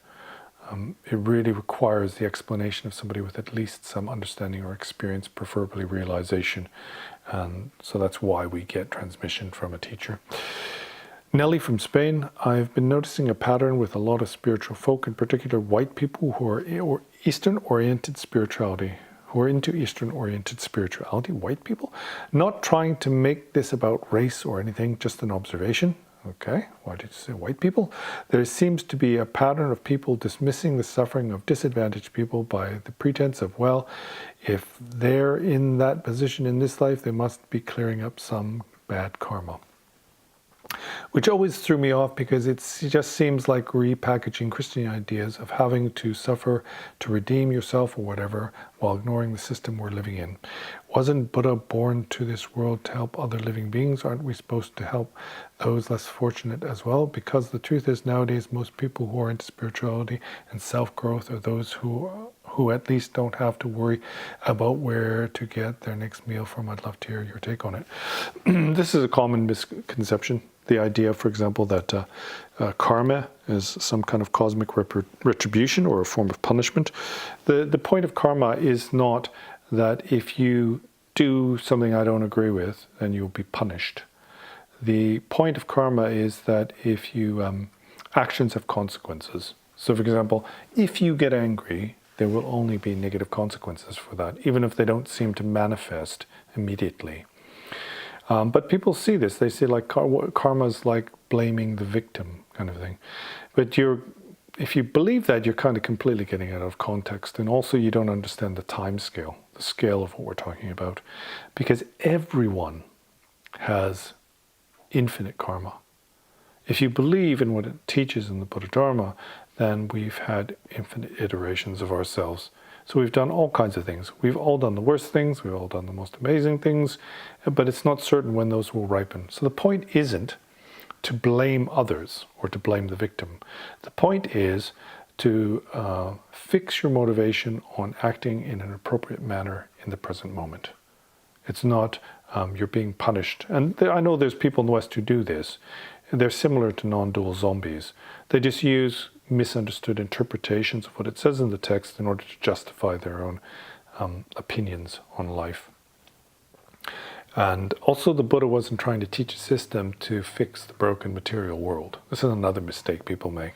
It really requires the explanation of somebody with at least some understanding or experience, preferably realization. So that's why we get transmission from a teacher. Nelly from Spain, I've been noticing a pattern with a lot of spiritual folk, in particular white people who are Eastern-oriented spirituality, who are into Eastern-oriented spirituality, white people. Not trying to make this about race or anything, just an observation. Okay, why did you say white people? There seems to be a pattern of people dismissing the suffering of disadvantaged people by the pretense of, well, if they're in that position in this life, they must be clearing up some bad karma. Which always threw me off, because it just seems like repackaging Christian ideas of having to suffer to redeem yourself or whatever, while ignoring the system we're living in. Wasn't Buddha born to this world to help other living beings? Aren't we supposed to help those less fortunate as well? Because the truth is, nowadays most people who are into spirituality and self-growth are those who at least don't have to worry about where to get their next meal from. I'd love to hear your take on it. This is a common misconception. The idea, for example, that karma is some kind of cosmic retribution or a form of punishment. The point of karma is not that if you do something I don't agree with, then you'll be punished. The point of karma is that if you actions have consequences. So, for example, if you get angry, there will only be negative consequences for that, even if they don't seem to manifest immediately. But people see this. They see like karma is like blaming the victim kind of thing. But if you believe that, you're kind of completely getting it out of context. And also you don't understand the time scale, the scale of what we're talking about. Because everyone has infinite karma. If you believe in what it teaches in the Buddha Dharma, then we've had infinite iterations of ourselves. So we've done all kinds of things. We've all done the worst things, we've all done the most amazing things, but it's not certain when those will ripen. So the point isn't to blame others or to blame the victim. The point is to fix your motivation on acting in an appropriate manner in the present moment. It's not you're being punished. And I know there's people in the West who do this. They're similar to non-dual zombies. They just use misunderstood interpretations of what it says in the text in order to justify their own opinions on life. And also the Buddha wasn't trying to teach a system to fix the broken material world. This is another mistake people make.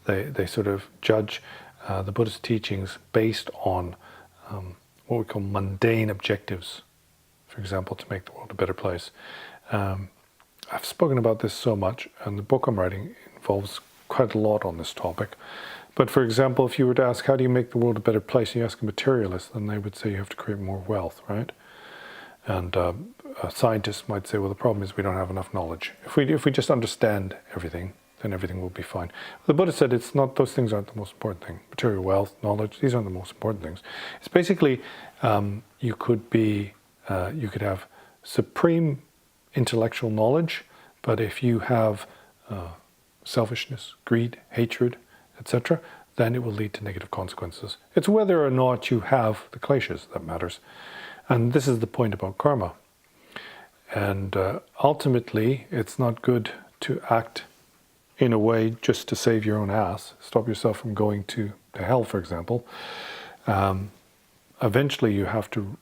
They sort of judge the Buddhist teachings based on what we call mundane objectives. For example, to make the world a better place. I've spoken about this so much, and the book I'm writing involves quite a lot on this topic. But for example, if you were to ask, how do you make the world a better place, and you ask a materialist, then they would say you have to create more wealth, right? And a scientist might say, well, the problem is we don't have enough knowledge. If we just understand everything, then everything will be fine. The Buddha said it's not, those things aren't the most important thing. Material wealth, knowledge, these aren't the most important things. It's basically, you could have supreme intellectual knowledge, but if you have selfishness, greed, hatred, etc., then it will lead to negative consequences. It's whether or not you have the kleshas that matters. And this is the point about karma. And ultimately, it's not good to act in a way just to save your own ass, stop yourself from going to hell, for example. Eventually, you have to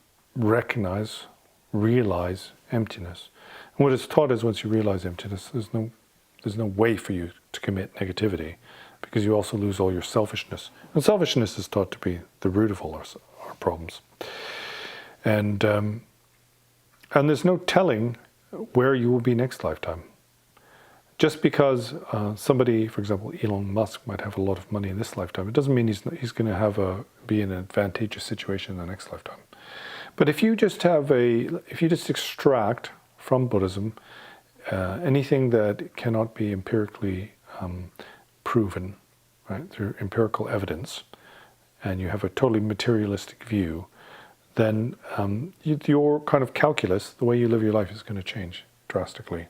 realize emptiness. And what it's taught is once you realize emptiness, there's no way for you to commit negativity, because you also lose all your selfishness. And selfishness is taught to be the root of all our problems. And there's no telling where you will be next lifetime. Just because somebody, for example, Elon Musk might have a lot of money in this lifetime, it doesn't mean he's going to be in an advantageous situation in the next lifetime. But if you just extract from Buddhism anything that cannot be empirically proven, right, through empirical evidence, and you have a totally materialistic view, then your kind of calculus, the way you live your life, is going to change drastically.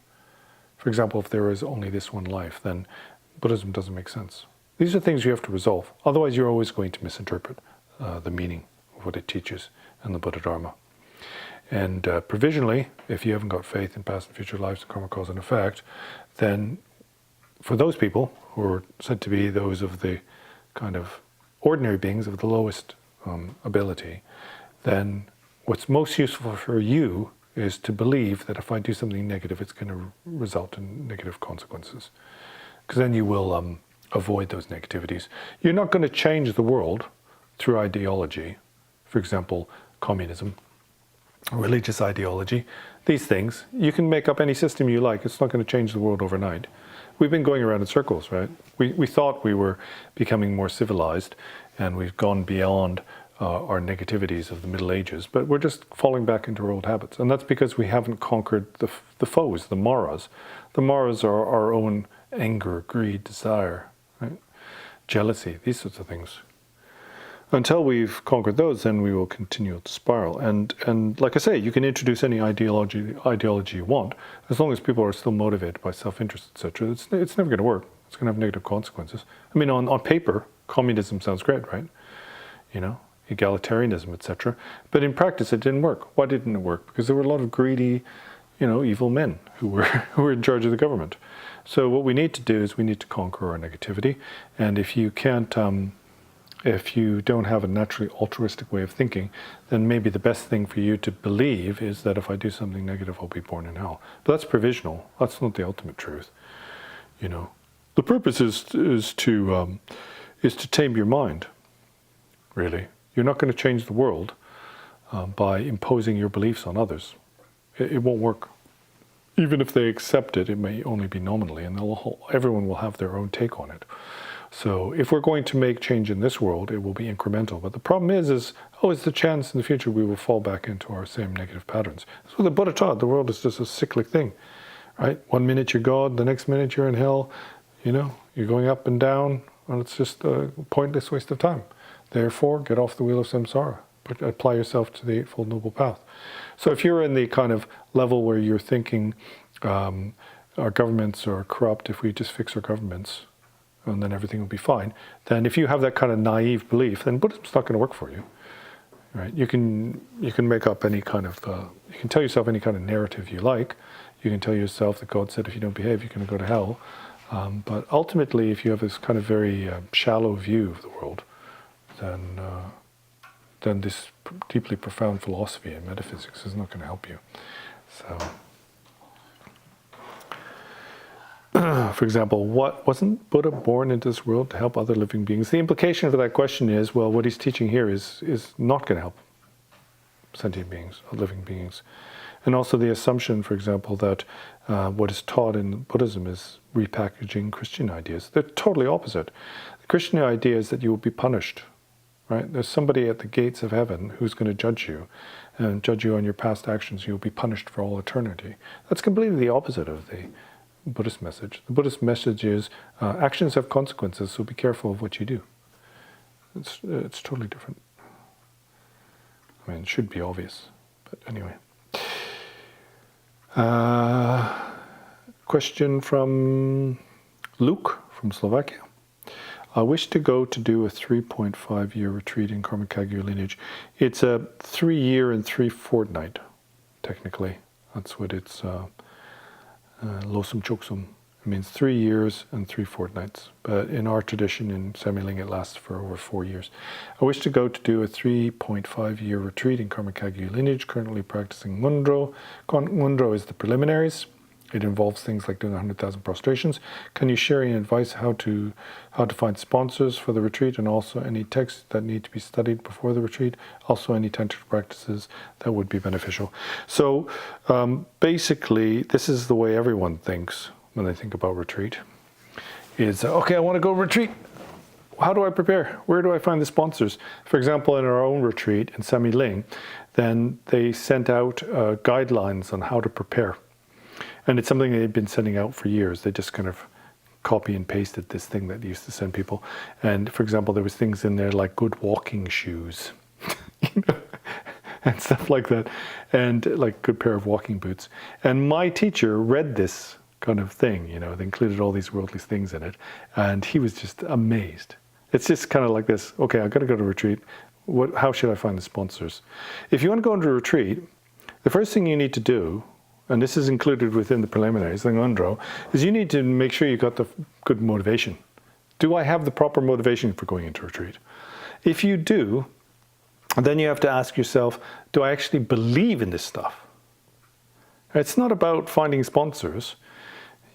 For example, if there is only this one life, then Buddhism doesn't make sense. These are things you have to resolve. Otherwise, you're always going to misinterpret the meaning of what it teaches in the Buddha Dharma. And provisionally, if you haven't got faith in past and future lives and karma, cause and effect, then for those people who are said to be those of the kind of ordinary beings of the lowest ability, then what's most useful for you is to believe that if I do something negative, it's going to result in negative consequences. Because then you will avoid those negativities. You're not going to change the world through ideology. For example, communism, religious ideology. These things, you can make up any system you like. It's not going to change the world overnight. We've been going around in circles, right? We thought we were becoming more civilized, and we've gone beyond our negativities of the Middle Ages, but we're just falling back into our old habits. And that's because we haven't conquered the foes, the maras. The maras are our own anger, greed, desire, right? Jealousy, these sorts of things. Until we've conquered those, then we will continue to spiral. And like I say, you can introduce any ideology you want, as long as people are still motivated by self-interest, etc. It's never going to work. It's going to have negative consequences. I mean, on paper, communism sounds great, right? You know, egalitarianism, etc. But in practice, it didn't work. Why didn't it work? Because there were a lot of greedy, evil men who were in charge of the government. So what we need to do is we need to conquer our negativity. And if you can't, if you don't have a naturally altruistic way of thinking, then maybe the best thing for you to believe is that if I do something negative, I'll be born in hell. But that's provisional. That's not the ultimate truth. The purpose is to tame your mind. Really, you're not going to change the world by imposing your beliefs on others. It won't work. Even if they accept it, it may only be nominally, and everyone will have their own take on it. So if we're going to make change in this world, it will be incremental. But the problem is the chance in the future we will fall back into our same negative patterns. That's what the Buddha taught. The world is just a cyclic thing, right? 1 minute you're God, the next minute you're in hell. You're going up and down, and it's just a pointless waste of time. Therefore, get off the wheel of samsara. But apply yourself to the Eightfold Noble Path. So if you're in the kind of level where you're thinking our governments are corrupt, if we just fix our governments, and then everything will be fine, then if you have that kind of naive belief, then Buddhism's not going to work for you. Right? You can make up any kind of, you can tell yourself any kind of narrative you like. You can tell yourself that God said if you don't behave, you're going to go to hell. But ultimately, if you have this kind of very shallow view of the world, then this deeply profound philosophy and metaphysics is not going to help you. So, for example, wasn't Buddha born into this world to help other living beings? The implication for that question is, well, what he's teaching here is not going to help sentient beings, or living beings. And also the assumption, for example, that what is taught in Buddhism is repackaging Christian ideas. They're totally opposite. The Christian idea is that you will be punished. Right? There's somebody at the gates of heaven who's going to judge you, and judge you on your past actions. You'll be punished for all eternity. That's completely the opposite of the Buddhist message. The Buddhist message is actions have consequences, so be careful of what you do. It's totally different. I mean, it should be obvious, but anyway. Question from Luke from Slovakia. I wish to go to do a 3.5-year retreat in Karma Kagyu lineage. It's a 3-year and 3 fortnight, technically. That's what it's, losum choksum. It means 3 years and 3 fortnights. But in our tradition, in Semi-Ling, it lasts for over 4 years. I wish to go to do a 3.5-year retreat in Karma Kagyu lineage, currently practicing Mundro. Mundro is the preliminaries. It involves things like doing 100,000 prostrations. Can you share any advice how to find sponsors for the retreat, and also any texts that need to be studied before the retreat? Also any tantric practices that would be beneficial. So basically, this is the way everyone thinks when they think about retreat. Is, okay, I want to go retreat. How do I prepare? Where do I find the sponsors? For example, in our own retreat in Semi-Ling, then they sent out guidelines on how to prepare. And it's something they've been sending out for years. They just kind of copy and pasted this thing that they used to send people. And for example, there was things in there like good walking shoes, and stuff like that, and like good pair of walking boots. And my teacher read this kind of thing, they included all these worldly things in it, and he was just amazed. It's just kind of like this, okay, I've got to go to a retreat. How should I find the sponsors? If you want to go into a retreat, the first thing you need to do, and this is included within the preliminaries, the ngondro, is you need to make sure you've got the good motivation. Do I have the proper motivation for going into retreat? If you do, then you have to ask yourself, do I actually believe in this stuff? It's not about finding sponsors.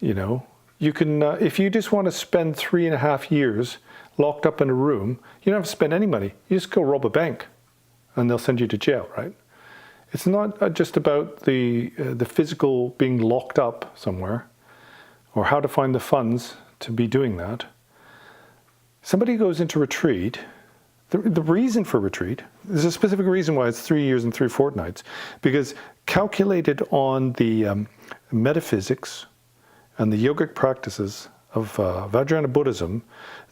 You know, you can, if you just want to spend 3.5 years locked up in a room, you don't have to spend any money. You just go rob a bank and they'll send you to jail, right? It's not just about the physical being locked up somewhere or how to find the funds to be doing that. Somebody goes into retreat. The reason for retreat, there's a specific reason why it's 3 years and 3 fortnights, because calculated on the metaphysics and the yogic practices of Vajrayana Buddhism,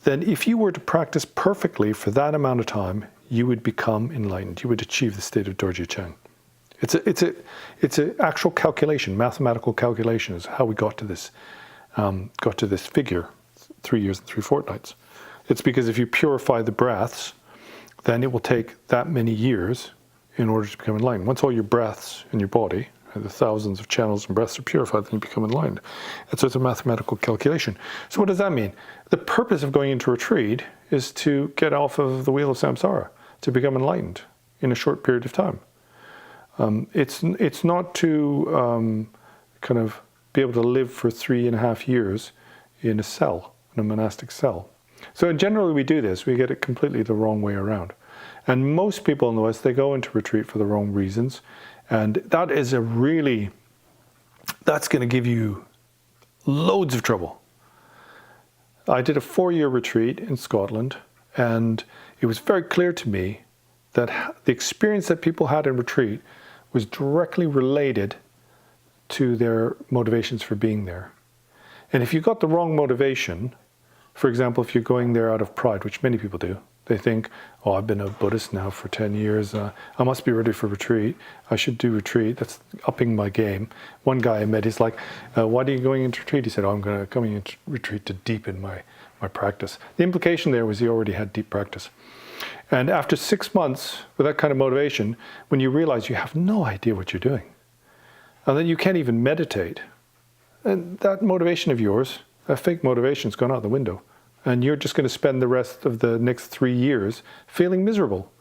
then if you were to practice perfectly for that amount of time, you would become enlightened. You would achieve the state of Dorje Chang. It's an actual calculation, mathematical calculation is how we got to this figure, 3 years and 3 fortnights. It's because if you purify the breaths, then it will take that many years in order to become enlightened. Once all your breaths in your body, the thousands of channels and breaths are purified, then you become enlightened. And so it's a mathematical calculation. So what does that mean? The purpose of going into retreat is to get off of the wheel of samsara, to become enlightened in a short period of time. It's not to kind of be able to live for 3.5 years in a cell, in a monastic cell. So generally we do this, we get it completely the wrong way around. And most people in the West, they go into retreat for the wrong reasons. And that is that's going to give you loads of trouble. I did a 4-year retreat in Scotland, and it was very clear to me that the experience that people had in retreat was directly related to their motivations for being there. And if you got the wrong motivation, for example, if you're going there out of pride, which many people do, they think, oh, I've been a Buddhist now for 10 years, I must be ready for retreat, I should do retreat, that's upping my game. One guy I met, he's like, why are you going into retreat? He said, oh, I'm coming into retreat to deepen my practice. The implication there was he already had deep practice. And after 6 months with that kind of motivation, when you realize you have no idea what you're doing, and then you can't even meditate, and that motivation of yours, that fake motivation's gone out the window. And you're just going to spend the rest of the next 3 years feeling miserable.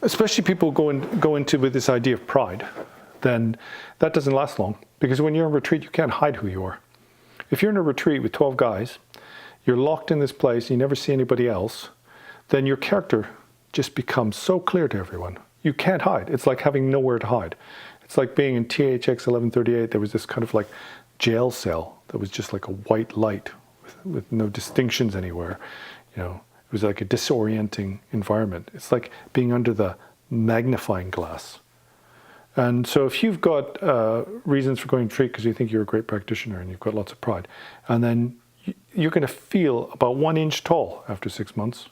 Especially people go into with this idea of pride, then that doesn't last long. Because when you're in retreat, you can't hide who you are. If you're in a retreat with 12 guys, you're locked in this place, you never see anybody else, then your character just becomes so clear to everyone. You can't hide. It's like having nowhere to hide. It's like being in THX 1138, there was this kind of like jail cell that was just like a white light with no distinctions anywhere. You know, it was like a disorienting environment. It's like being under the magnifying glass. And so if you've got reasons for going to retreat because you think you're a great practitioner and you've got lots of pride, and then you're going to feel about 1 inch tall after 6 months,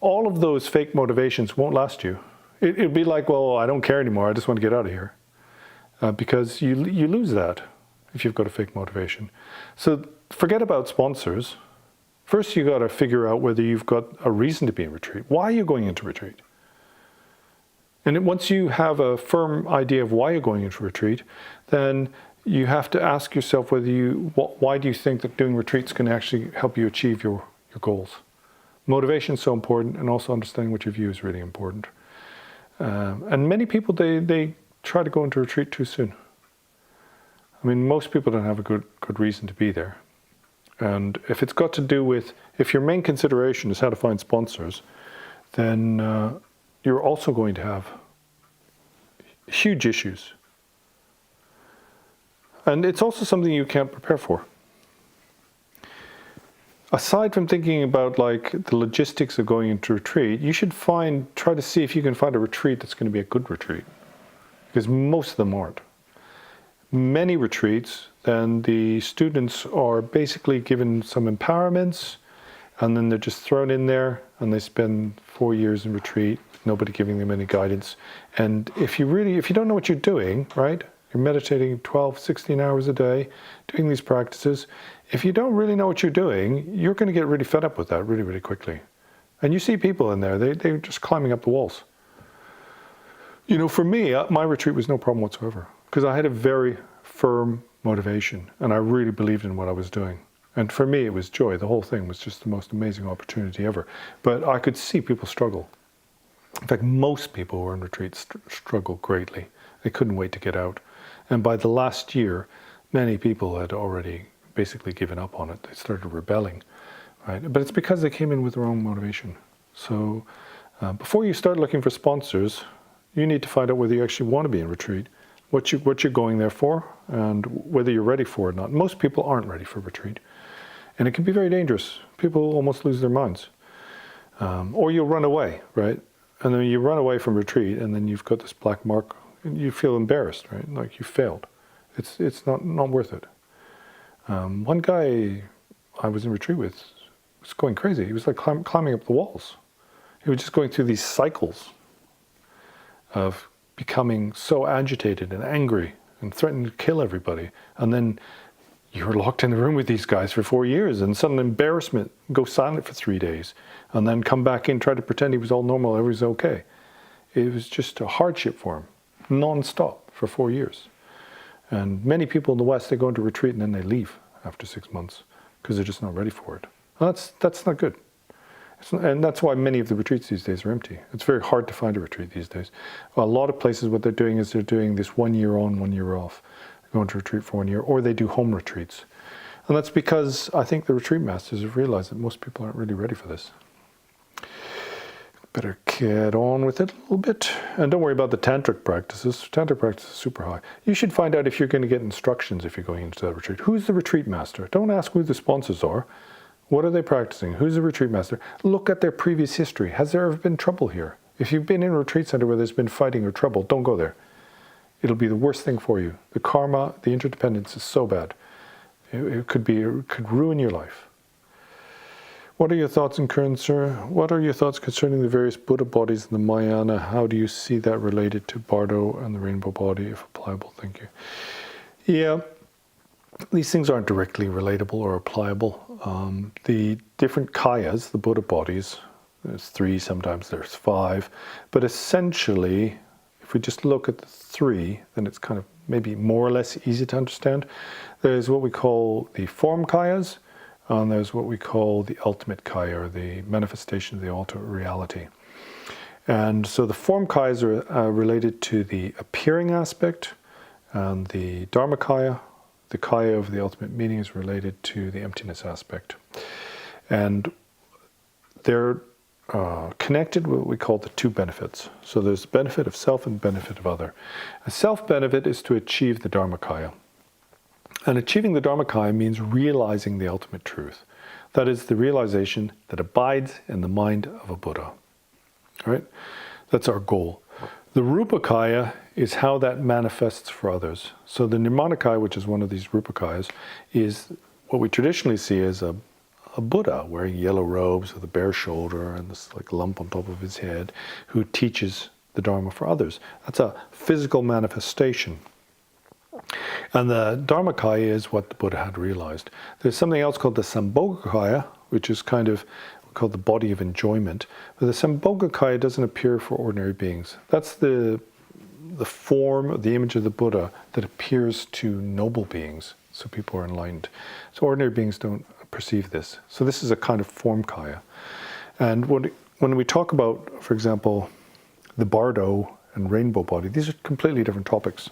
all of those fake motivations won't last you. It'd be like, well, I don't care anymore, I just want to get out of here. Because you lose that if you've got a fake motivation. So forget about sponsors. First, you got to figure out whether you've got a reason to be in retreat. Why are you going into retreat? And once you have a firm idea of why you're going into retreat, then you have to ask yourself whether why do you think that doing retreats can actually help you achieve your goals? Motivation is so important, and also understanding what you view is really important. And many people, they try to go into retreat too soon. I mean, most people don't have a good reason to be there. And if it's got to do with, if your main consideration is how to find sponsors, then you're also going to have huge issues. And it's also something you can't prepare for. Aside from thinking about like the logistics of going into retreat, you should try to see if you can find a retreat that's going to be a good retreat. Because most of them aren't. Many retreats, then the students are basically given some empowerments, and then they're just thrown in there, and they spend 4 years in retreat, nobody giving them any guidance. And if you don't know what you're doing, right? You're meditating 12, 16 hours a day, doing these practices. If you don't really know what you're doing, you're going to get really fed up with that really, really quickly. And you see people in there, they're just climbing up the walls. You know, for me, my retreat was no problem whatsoever because I had a very firm motivation and I really believed in what I was doing. And for me, it was joy. The whole thing was just the most amazing opportunity ever. But I could see people struggle. In fact, most people who were in retreat struggled greatly. They couldn't wait to get out. And by the last year, many people had already basically given up on it. They started rebelling, right? But it's because they came in with their own motivation. So before you start looking for sponsors, you need to find out whether you actually want to be in retreat, what you're going there for, and whether you're ready for it or not. Most people aren't ready for retreat. And it can be very dangerous. People almost lose their minds. Or you'll run away, right? And then you run away from retreat, and then you've got this black mark, and you feel embarrassed, right? Like you failed. It's not worth it. One guy I was in retreat with was going crazy. He was like climbing up the walls. He was just going through these cycles of becoming so agitated and angry and threatening to kill everybody. And then you're locked in the room with these guys for 4 years, and sudden embarrassment, go silent for 3 days, and then come back in, try to pretend he was all normal, everything's okay. It was just a hardship for him, non-stop for 4 years. And many people in the West, they go into retreat and then they leave after 6 months because they're just not ready for it. Well, that's not good. And that's why many of the retreats these days are empty. It's very hard to find a retreat these days. Well, a lot of places, what they're doing is they're doing this 1 year on, 1 year off. Going to retreat for 1 year, or they do home retreats. And that's because I think the retreat masters have realized that most people aren't really ready for this. Better get on with it a little bit. And don't worry about the tantric practices. Tantric practice is super high. You should find out if you're going to get instructions if you're going into that retreat. Who's the retreat master? Don't ask who the sponsors are. What are they practicing? Who's the retreat master? Look at their previous history. Has there ever been trouble here? If you've been in a retreat center where there's been fighting or trouble, don't go there. It'll be the worst thing for you. The karma, the interdependence is so bad. It could ruin your life. What are your thoughts concerning the various Buddha bodies in the Mahayana? How do you see that related to bardo and the rainbow body, if applicable? Thank you. Yeah, these things aren't directly relatable or applicable. The different kayas, the Buddha bodies, there's 3, sometimes there's 5, but essentially, if we just look at the 3, then it's kind of maybe more or less easy to understand. There's what we call the form kayas, and there's what we call the ultimate kaya, or the manifestation of the ultimate reality. And so the form kayas are related to the appearing aspect, and the Dharma kaya, the kaya of the ultimate meaning, is related to the emptiness aspect. And they're connected with what we call the 2 benefits. So there's the benefit of self and benefit of other. A self-benefit is to achieve the Dharmakaya. And achieving the Dharmakaya means realizing the ultimate truth. That is the realization that abides in the mind of a Buddha. Right? That's our goal. The Rupakaya is how that manifests for others. So the Nirmanakaya, which is one of these Rupakayas, is what we traditionally see as a Buddha wearing yellow robes with a bare shoulder and this like lump on top of his head, who teaches the Dharma for others. That's a physical manifestation. And the Dharmakaya is what the Buddha had realized. There's something else called the Sambhogakaya, which is kind of called the body of enjoyment. But the Sambhogakaya doesn't appear for ordinary beings. That's the form, the image of the Buddha that appears to noble beings, so people are enlightened. So ordinary beings don't perceive this. So this is a kind of form kaya. And when we talk about, for example, the bardo and rainbow body, these are completely different topics.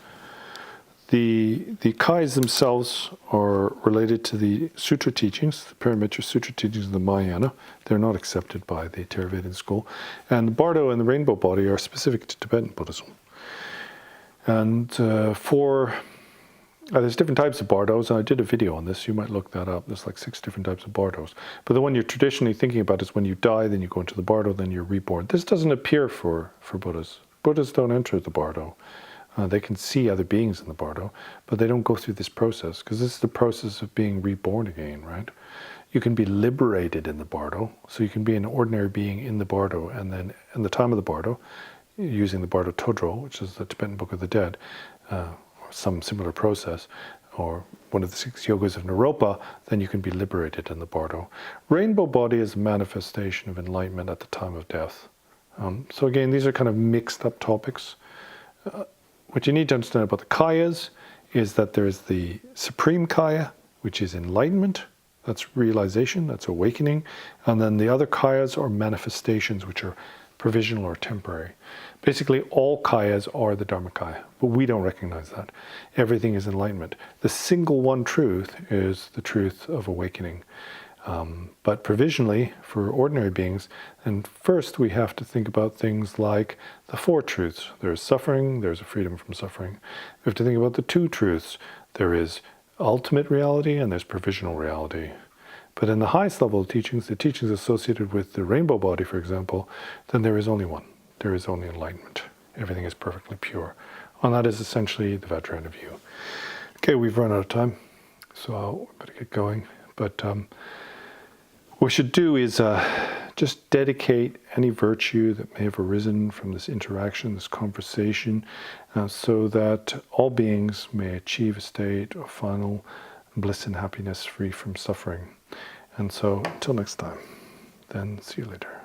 The kayas themselves are related to the sutra teachings, the Paramitra Sutra teachings of the Mahayana. They're not accepted by the Theravadan school. And the bardo and the rainbow body are specific to Tibetan Buddhism. And there's different types of bardos, and I did a video on this, you might look that up. There's like 6 different types of bardos. But the one you're traditionally thinking about is when you die, then you go into the bardo, then you're reborn. This doesn't appear for Buddhas. Buddhas don't enter the bardo. They can see other beings in the bardo, but they don't go through this process, because this is the process of being reborn again, right? You can be liberated in the bardo, so you can be an ordinary being in the bardo, and then in the time of the bardo, using the Bardo Todro, which is the Tibetan Book of the Dead, or some similar process, or one of the 6 yogas of Naropa, then you can be liberated in the bardo. Rainbow body is a manifestation of enlightenment at the time of death. So again, these are kind of mixed up topics. what you need to understand about the kayas is that there is the supreme kaya, which is enlightenment, that's realization, that's awakening, and then the other kayas are manifestations, which are provisional or temporary. Basically, all kayas are the Dharmakaya, but we don't recognize that. Everything is enlightenment. The single one truth is the truth of awakening. But provisionally, for ordinary beings, and first we have to think about things like the four truths. There's suffering, there's a freedom from suffering. We have to think about the two truths. There is ultimate reality and there's provisional reality. But in the highest level of teachings, the teachings associated with the rainbow body, for example, then there is only one. There is only enlightenment. Everything is perfectly pure. And that is essentially the Vajrayana view. Okay, we've run out of time, so I better get going. But what we should do is just dedicate any virtue that may have arisen from this interaction, this conversation, so that all beings may achieve a state of final bliss and happiness free from suffering. And so, until next time, then see you later.